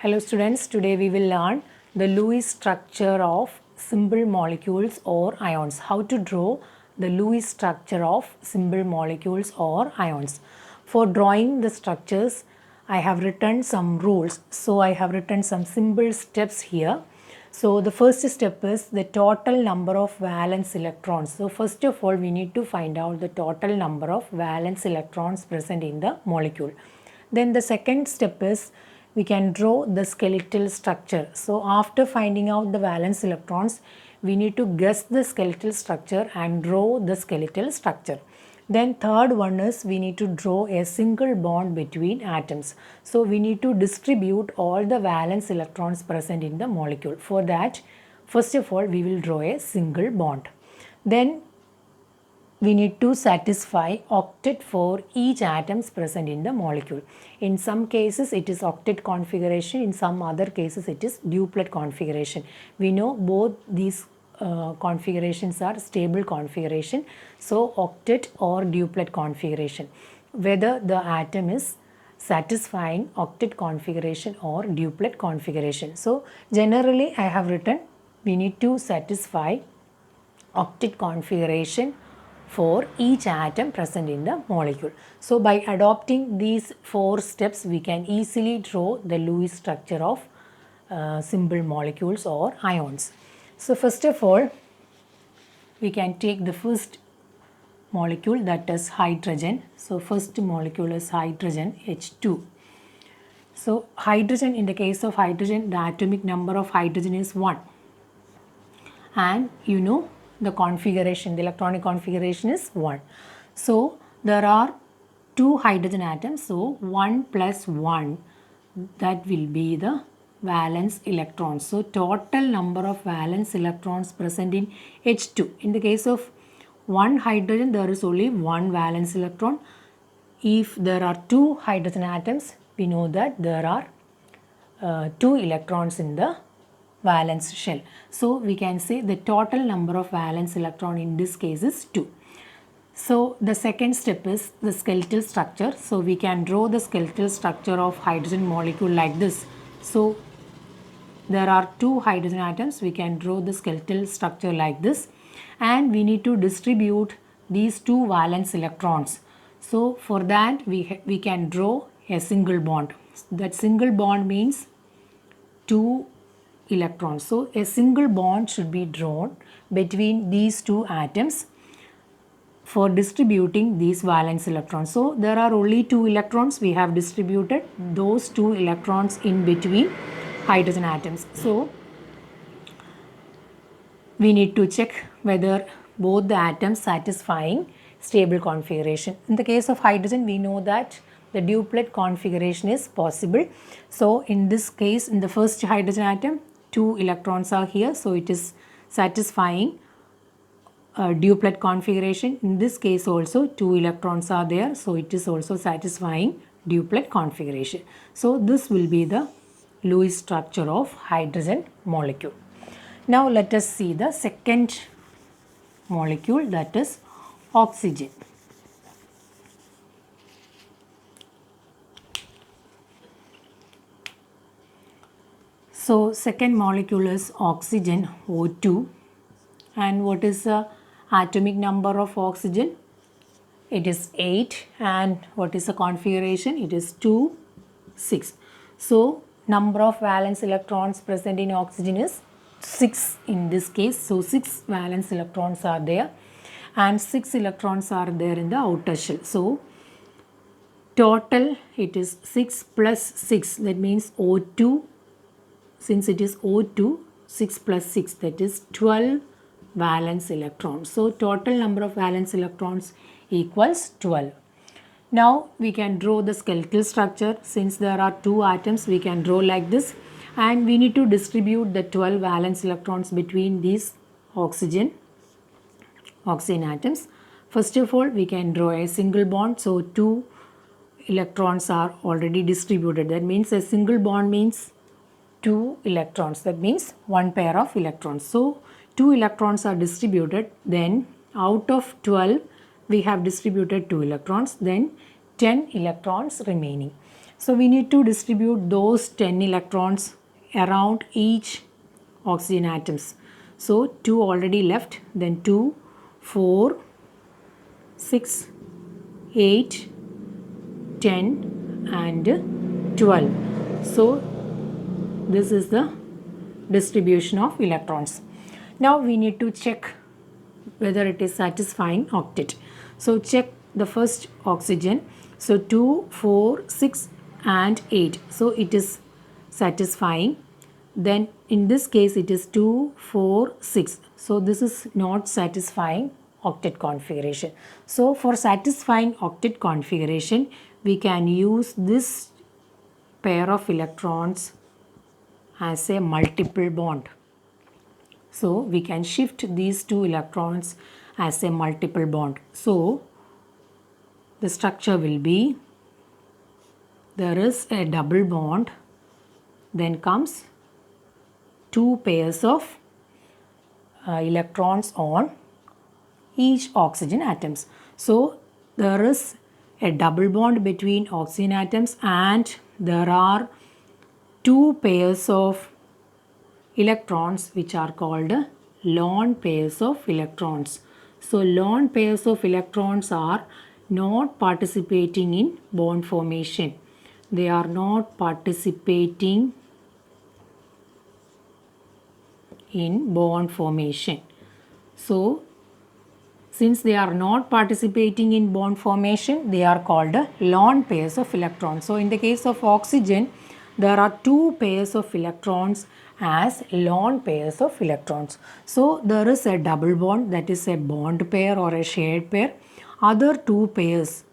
Hello students, today we will learn the Lewis structure of simple molecules or ions. How to draw the Lewis structure of simple molecules or ions. For drawing the structures, I have written some rules. So I have written some simple steps here. So the first step is the total number of valence electrons. So first of all, we need to find out the total number of valence electrons present in the molecule. Then the second step is we can draw the skeletal structure. So after finding out the valence electrons, we need to guess the skeletal structure and draw the skeletal structure. Then third one is we need to draw a single bond between atoms. So we need to distribute all the valence electrons present in the molecule. For that, first of all, we will draw a single bond. Then we need to satisfy octet for each atoms present in the molecule. In some cases it is octet configuration, in some other cases it is duplet configuration. We know both these configurations are stable configuration, so octet or duplet configuration, whether the atom is satisfying octet configuration or duplet configuration. So generally I have written we need to satisfy octet configuration for each atom present in the molecule. So by adopting these 4 steps, we can easily draw the Lewis structure of simple molecules or ions. So first of all, we can take the first molecule, that is hydrogen. So first molecule is hydrogen, H2. So hydrogen, in the case of hydrogen, the atomic number of hydrogen is 1. And you know the configuration, the electronic configuration is 1. So there are 2 hydrogen atoms, so 1 plus 1, that will be the valence electrons. So total number of valence electrons present in H2. In the case of 1 hydrogen, there is only 1 valence electron. If there are 2 hydrogen atoms, we know that there are 2 electrons in the valence shell. So we can say the total number of valence electron in this case is 2. So the second step is the skeletal structure. So we can draw the skeletal structure of hydrogen molecule like this. So there are 2 hydrogen atoms. We can draw the skeletal structure like this, and we need to distribute these 2 valence electrons. So for that we can draw a single bond. That single bond means 2 electrons. So a single bond should be drawn between these 2 atoms for distributing these valence electrons. So there are only 2 electrons. We have distributed those 2 electrons in between hydrogen atoms. So we need to check whether both the atoms satisfying stable configuration. In the case of hydrogen, we know that the duplet configuration is possible. So in this case, in the first hydrogen atom, 2 electrons are here, so it is satisfying duplet configuration. In this case also 2 electrons are there, so it is also satisfying duplet configuration. So this will be the Lewis structure of hydrogen molecule. Now let us see the second molecule, that is oxygen. So second molecule is oxygen, O2. And what is the atomic number of oxygen? It is 8. And what is the configuration? It is 2, 6. So number of valence electrons present in oxygen is 6 in this case. So 6 valence electrons are there, and 6 electrons are there in the outer shell. So total it is 6 plus 6, that means O2. Since it is O2, 6 plus 6, that is 12 valence electrons. So total number of valence electrons equals 12. Now we can draw the skeletal structure. Since there are 2 atoms, we can draw like this, and we need to distribute the 12 valence electrons between these oxygen atoms. First of all, we can draw a single bond. So 2 electrons are already distributed. That means a single bond means 2 electrons, that means 1 pair of electrons. So 2 electrons are distributed, then out of 12 we have distributed 2 electrons, then 10 electrons remaining. So we need to distribute those 10 electrons around each oxygen atoms. So 2 already left, then 2, 4, 6, 8, 10 and 12. So this is the distribution of electrons. Now we need to check whether it is satisfying octet. So check the first oxygen. So 2, 4, 6 and 8. So it is satisfying. Then in this case it is 2, 4, 6. So this is not satisfying octet configuration. So for satisfying octet configuration, we can use this pair of electrons as a multiple bond. So we can shift these two electrons as a multiple bond. So the structure will be, there is a double bond, then comes two pairs of electrons on each oxygen atoms. So there is a double bond between oxygen atoms and there are two pairs of electrons which are called lone pairs of electrons. So lone pairs of electrons are not participating in bond formation. They are not participating in bond formation. So since they are not participating in bond formation, they are called lone pairs of electrons. So in the case of oxygen, there are two pairs of electrons as lone pairs of electrons. So there is a double bond, that is a bond pair or a shared pair. Other two pairs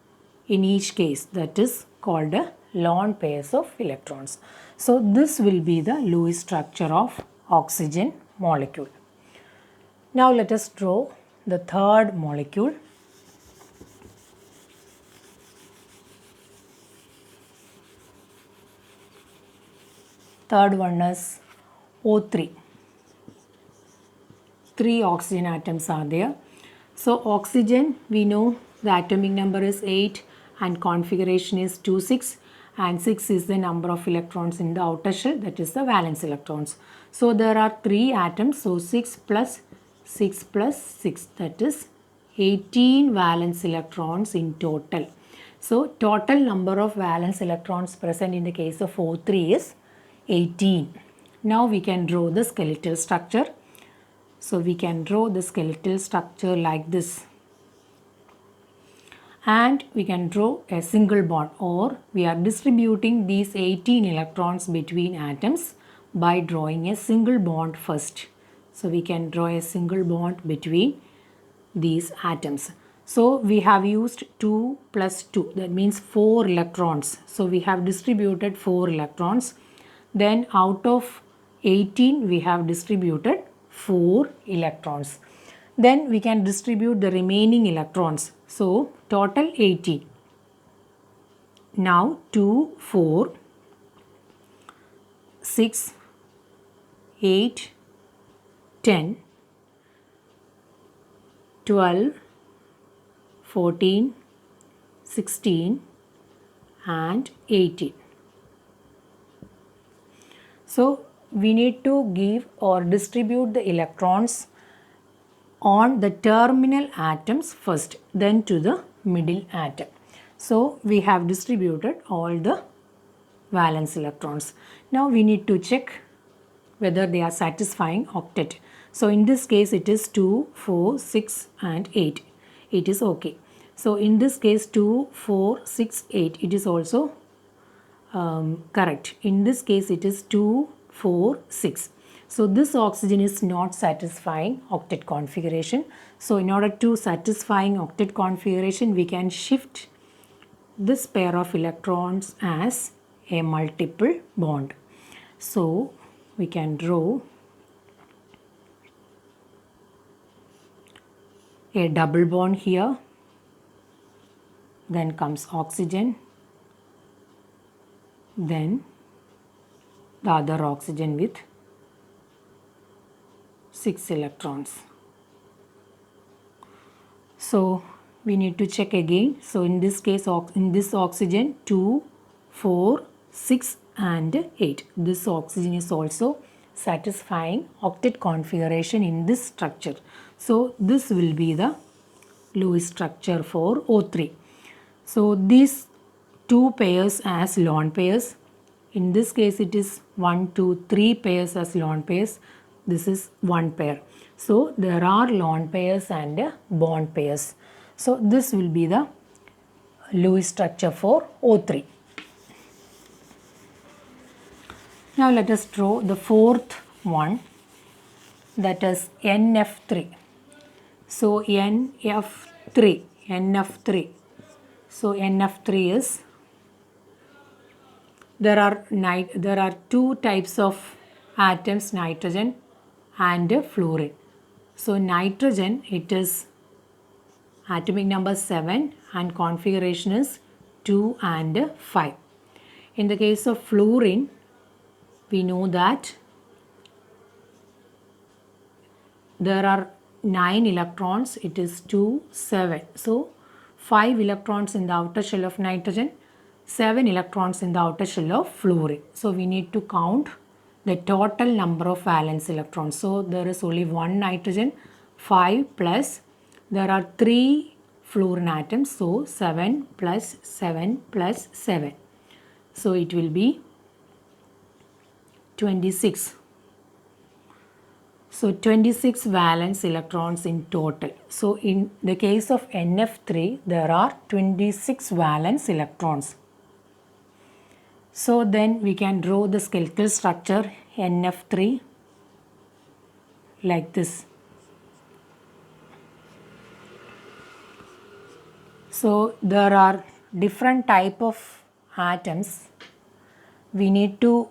in each case, that is called lone pairs of electrons. So this will be the Lewis structure of oxygen molecule. Now let us draw the third molecule. Third one is O3. 3 oxygen atoms are there. So oxygen, we know the atomic number is 8 and configuration is 2, 6, and 6 is the number of electrons in the outer shell, that is the valence electrons. So there are 3 atoms, so 6 plus 6 plus 6, that is 18 valence electrons in total. So total number of valence electrons present in the case of O3 is 18. Now we can draw the skeletal structure. So we can draw the skeletal structure like this. And we can draw a single bond, or we are distributing these 18 electrons between atoms by drawing a single bond first. So we can draw a single bond between these atoms. So we have used 2 plus 2, that means 4 electrons. So we have distributed 4 electrons. Then out of 18 we have distributed 4 electrons. Then we can distribute the remaining electrons. So total 18. Now 2, 4, 6, 8, 10, 12, 14, 16 and 18. So we need to give or distribute the electrons on the terminal atoms first, then to the middle atom. So we have distributed all the valence electrons. Now we need to check whether they are satisfying octet. So in this case it is 2, 4, 6 and 8. It is okay. So in this case 2, 4, 6, 8. It is also correct. In this case it is 2, 4, 6. So this oxygen is not satisfying octet configuration. So in order to satisfying octet configuration, we can shift this pair of electrons as a multiple bond. So we can draw a double bond here. Then comes oxygen. Then the other oxygen with 6 electrons. So we need to check again. So in this case, in this oxygen 2, 4, 6 and 8. This oxygen is also satisfying octet configuration in this structure. So this will be the Lewis structure for O3. So these two pairs as lone pairs. In this case it is 1, 2, 3 pairs as lone pairs. This is one pair. So there are lone pairs and bond pairs. So this will be the Lewis structure for O3. Now let us draw the fourth one, that is NF3. So NF3. So NF3 is, there are two types of atoms, nitrogen and fluorine. So nitrogen, it is atomic number 7 and configuration is 2 and 5. In the case of fluorine, we know that there are 9 electrons, it is 2, 7. So 5 electrons in the outer shell of nitrogen, 7 electrons in the outer shell of fluorine. So we need to count the total number of valence electrons. So there is only one nitrogen, 5 plus, there are 3 fluorine atoms, so 7 plus 7 plus 7. So it will be 26. So 26 valence electrons in total. So in the case of NF3, there are 26 valence electrons. So then we can draw the skeletal structure NF3 like this. So there are different type of atoms. We need to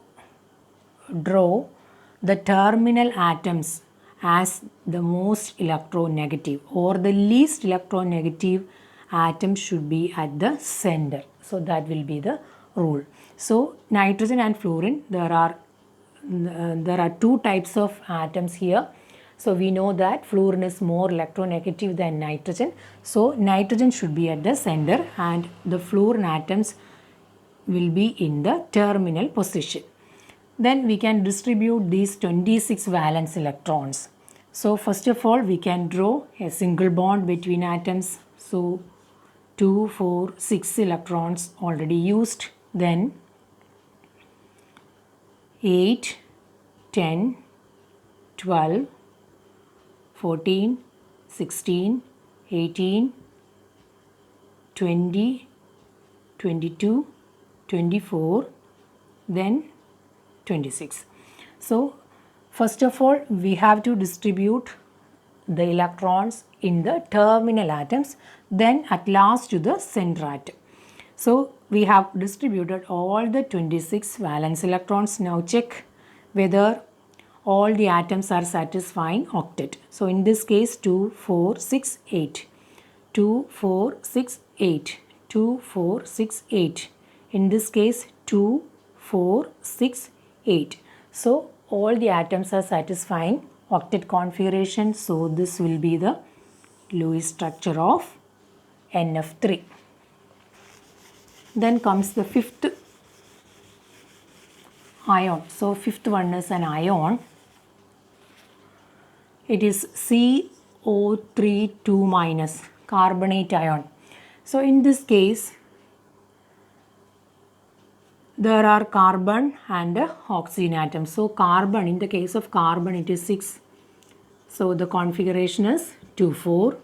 draw the terminal atoms as the most electronegative, or the least electronegative atom should be at the center. So that will be the rule. So nitrogen and fluorine, there are two types of atoms here. So we know that fluorine is more electronegative than nitrogen. So nitrogen should be at the center and the fluorine atoms will be in the terminal position. Then we can distribute these 26 valence electrons. So first of all, we can draw a single bond between atoms. So 2, 4, 6 electrons already used. Then 8, 10, 12, 14, 16, 18, 20, 22, 24, then 26. So first of all, we have to distribute the electrons in the terminal atoms, then at last to the center atom. So we have distributed all the 26 valence electrons. Now check whether all the atoms are satisfying octet. So in this case 2, 4, 6, 8. 2, 4, 6, 8. 2, 4, 6, 8. In this case 2, 4, 6, 8. So all the atoms are satisfying octet configuration. So this will be the Lewis structure of NF3. Then comes the fifth ion. So fifth one is an ion. It is CO3 minus carbonate ion. So in this case, there are carbon and oxygen atoms. So carbon, in the case of carbon, it is 6. So the configuration is 2, 4.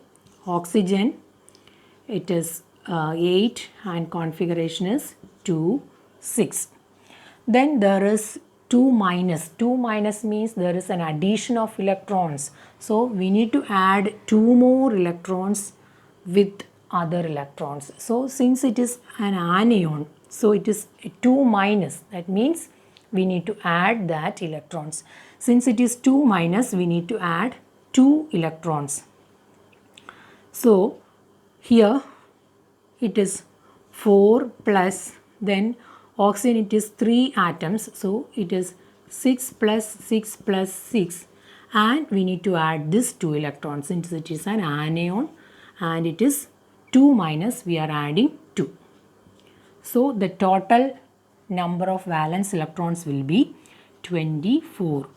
Oxygen, it is 8 and configuration is 2, 6. Then there is 2 minus. 2 minus means there is an addition of electrons. So we need to add 2 more electrons with other electrons. So since it is an anion, so it is 2 minus. That means we need to add that electrons. Since it is 2 minus, we need to add 2 electrons. So here it is 4 plus, then oxygen it is 3 atoms. So it is 6 plus 6 plus 6, and we need to add this 2 electrons since it is an anion and it is 2 minus we are adding 2. So the total number of valence electrons will be 24.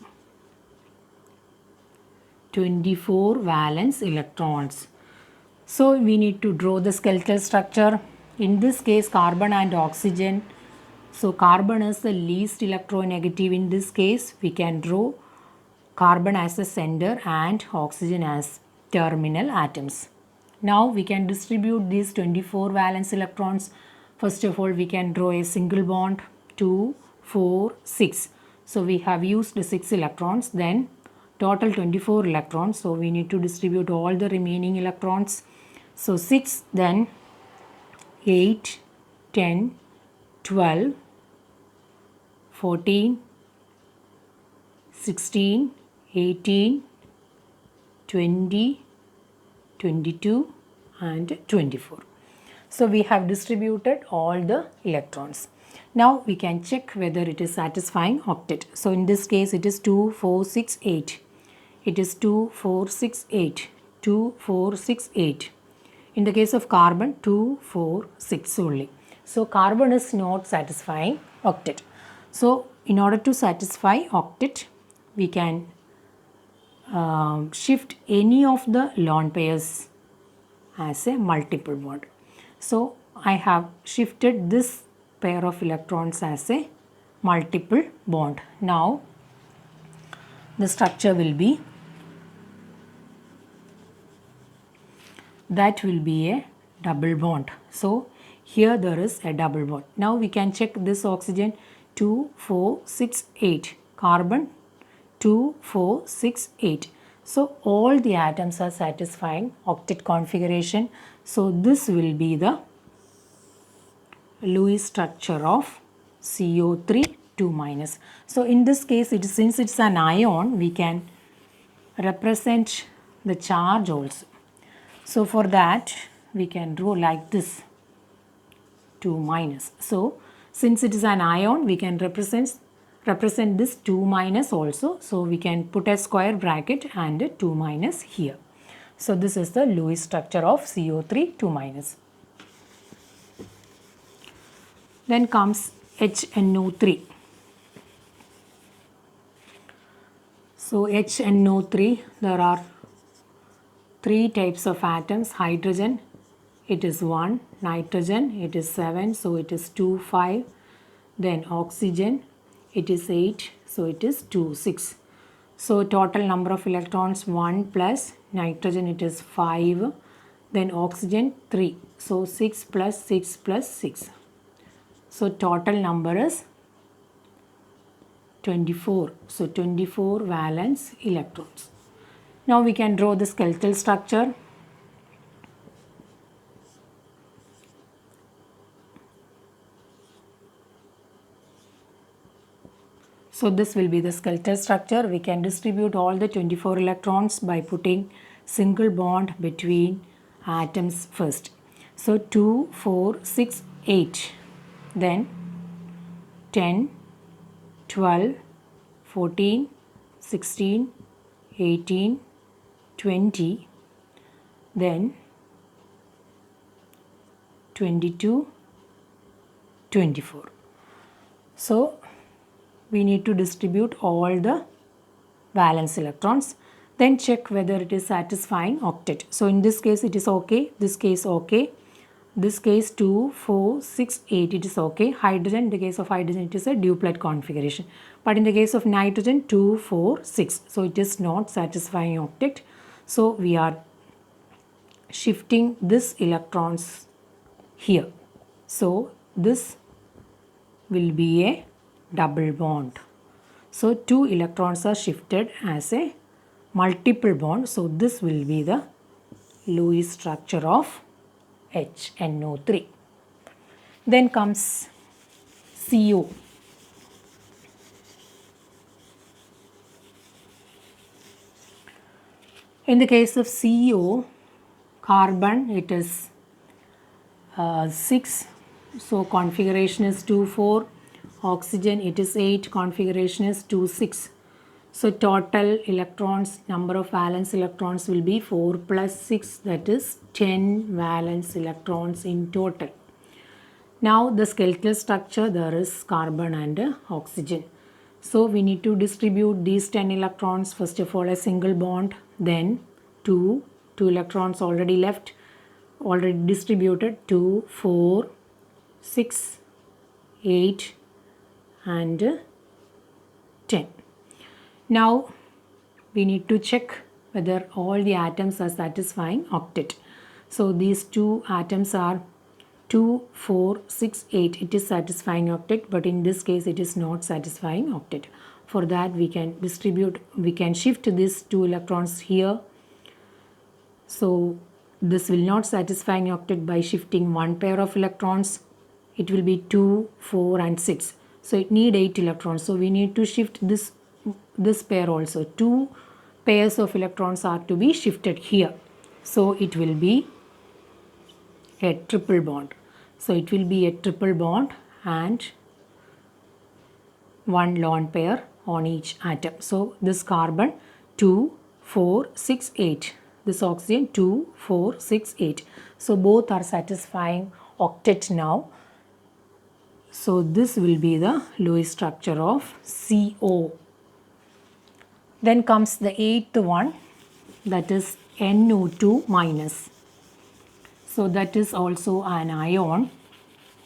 24 valence electrons. So we need to draw the skeletal structure. In this case, carbon and oxygen. So carbon is the least electronegative in this case. We can draw carbon as a center and oxygen as terminal atoms. Now we can distribute these 24 valence electrons. First of all, we can draw a single bond, 2, 4, 6. So we have used the 6 electrons, then total 24 electrons. So we need to distribute all the remaining electrons. So 6, then 8, 10, 12, 14, 16, 18, 20, 22 and 24. So we have distributed all the electrons. Now we can check whether it is satisfying octet. So in this case it is 2, 4, 6, 8. It is 2, 4, 6, 8. 2, 4, 6, 8. In the case of carbon, 2, 4, 6 only. So carbon is not satisfying octet. So in order to satisfy octet, we can shift any of the lone pairs as a multiple bond. So I have shifted this pair of electrons as a multiple bond. Now the structure will be, that will be a double bond. So here there is a double bond. Now we can check this oxygen, 2, 4, 6, 8. Carbon, 2, 4, 6, 8. So all the atoms are satisfying octet configuration. So this will be the Lewis structure of CO3 2-. So in this case, since it's an ion, we can represent the charge also. So for that, we can draw like this, 2-. So since it is an ion, we can represent this 2- also. So we can put a square bracket and a 2- here. So this is the Lewis structure of CO3 2-. Then comes HNO3. So HNO3, there are 3 types of atoms. Hydrogen, it is 1. Nitrogen, it is 7. So it is 2, 5. Then oxygen, it is 8. So it is 2, 6. So total number of electrons 1 plus nitrogen, it is 5. Then oxygen 3. So 6 plus 6 plus 6. So total number is 24. So 24 valence electrons. Now we can draw the skeletal structure. So this will be the skeletal structure. We can distribute all the 24 electrons by putting single bond between atoms first. So 2, 4, 6, 8. Then 10, 12, 14, 16, 18, 20, then 22, 24. So we need to distribute all the valence electrons, then check whether it is satisfying octet. So in this case it is okay, this case okay, this case 2, 4, 6, 8 it is okay. Hydrogen, in the case of hydrogen it is a duplet configuration, but in the case of nitrogen 2, 4, 6, so it is not satisfying octet. So we are shifting this electrons here. So this will be a double bond. So 2 electrons are shifted as a multiple bond. So this will be the Lewis structure of HNO3. Then comes CO. In the case of CO, carbon it is 6. So configuration is 2, 4. Oxygen it is 8. Configuration is 2, 6. So total electrons, number of valence electrons will be 4 plus 6, that is 10 valence electrons in total. Now the skeletal structure, there is carbon and oxygen. So we need to distribute these 10 electrons. First of all, a single bond, then 2 electrons already left, already distributed, 2, 4, 6, 8 and 10. Now we need to check whether all the atoms are satisfying octet. So these two atoms are 2, 4, 6, 8. It is satisfying octet, but in this case it is not satisfying octet. For that we can shift these 2 electrons here. So this will not satisfying octet by shifting one pair of electrons. It will be 2, 4 and 6. So it need 8 electrons. So we need to shift this pair also. 2 pairs of electrons are to be shifted here. So it will be a triple bond. So it will be a triple bond and one lone pair on each atom. So this carbon 2, 4, 6, 8. This oxygen 2, 4, 6, 8. So both are satisfying octet now. So this will be the Lewis structure of CO. Then comes the 8th one, that is NO2 minus. So that is also an ion,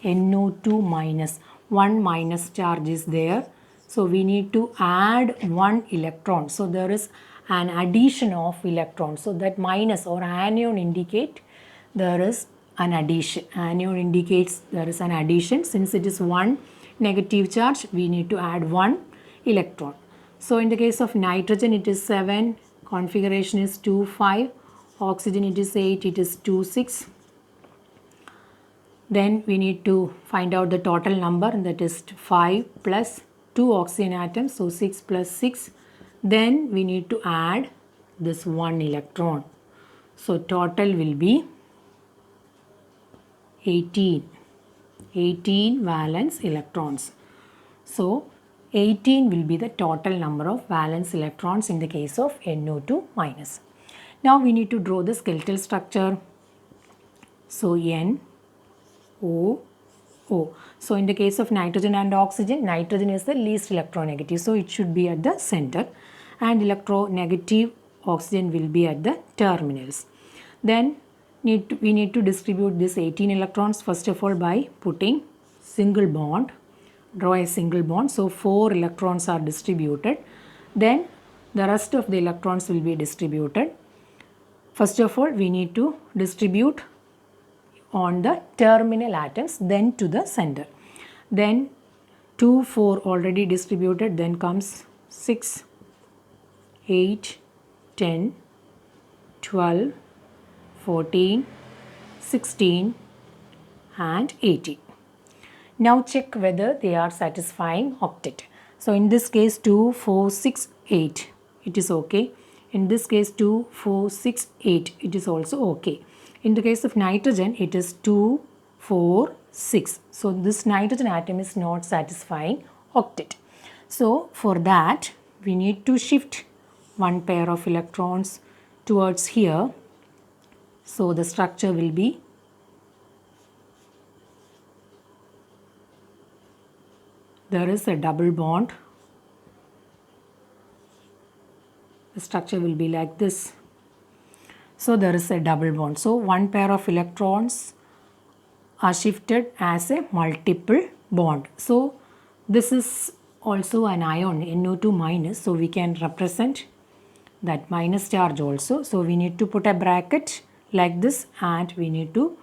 NO2 minus. One minus charge is there. So we need to add one electron. So there is an addition of electrons. So that minus or anion indicate there is an addition. Anion indicates there is an addition. Since it is one negative charge, we need to add one electron. So in the case of nitrogen, it is 7, configuration is 2, 5, oxygen it is 8, it is 2, 6. Then we need to find out the total number, that is 5 plus 2 oxygen atoms, so 6 plus 6. Then we need to add this one electron. So total will be 18 valence electrons. So 18 will be the total number of valence electrons in the case of NO2 minus. Now we need to draw the skeletal structure. So N, O, O. So in the case of nitrogen and oxygen, nitrogen is the least electronegative. So it should be at the center, and electronegative oxygen will be at the terminals. Then we need to distribute this 18 electrons first of all by putting single bond. Draw a single bond. So 4 electrons are distributed. Then the rest of the electrons will be distributed. First of all, we need to distribute on the terminal atoms, then to the center. Then 2, 4 already distributed. Then comes 6, 8, 10, 12, 14, 16 and 18. Now check whether they are satisfying octet. So in this case 2, 4, 6, 8, it is okay. In this case 2, 4, 6, 8, it is also okay. In the case of nitrogen, it is 2, 4, 6. So this nitrogen atom is not satisfying octet. So for that, we need to shift one pair of electrons towards here. So the structure will be there is a double bond. The structure will be like this. So there is a double bond. So one pair of electrons are shifted as a multiple bond. So this is also an ion, NO2 minus. So we can represent that minus charge also. So we need to put a bracket like this, and we need to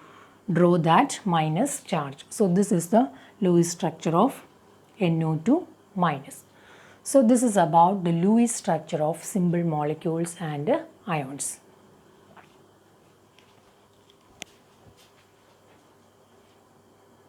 draw that minus charge. So this is the Lewis structure of NO2 minus. So this is about the Lewis structure of simple molecules and ions.